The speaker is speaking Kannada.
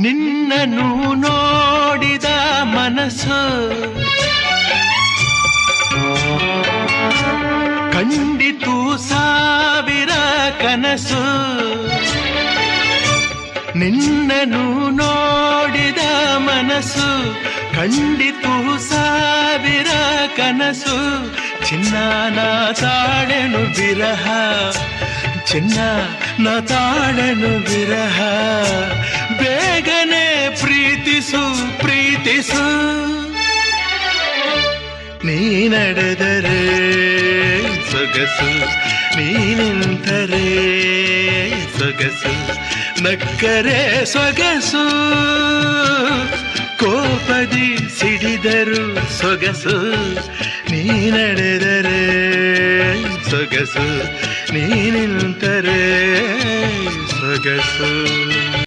ನಿನ್ನನ್ನು ನೋಡಿದ ಮನಸ್ಸು ಕಂಡಿತು ಸಾವಿರ ಕನಸು. ನಿನ್ನನ್ನು ನೋಡಿದ ಮನಸ್ಸು ಕಂಡಿತು ಸಾವಿರ ಕನಸು. ಚಿನ್ನ ನಾ ತಾಳೆನು ವಿರಹ, ಚಿನ್ನ ನಾ ತಾಳೆನು ವಿರಹ. ಬೇಗನೆ ಪ್ರೀತಿಸು ಪ್ರೀತಿಸು, ನೀ ನಡೆದರೆ ಸೊಗಸು, ನೀ ನಿಂತರೆ ಸೊಗಸು, ನಕ್ಕರೆ ಸೊಗಸು, ಕೋಪದಿ ಸಿಡಿದರು ಸೊಗಸು. ನೀ ನಡೆದರೆ ಸೊಗಸು, ನೀ ನಿಂತರೆ ಸೊಗಸು.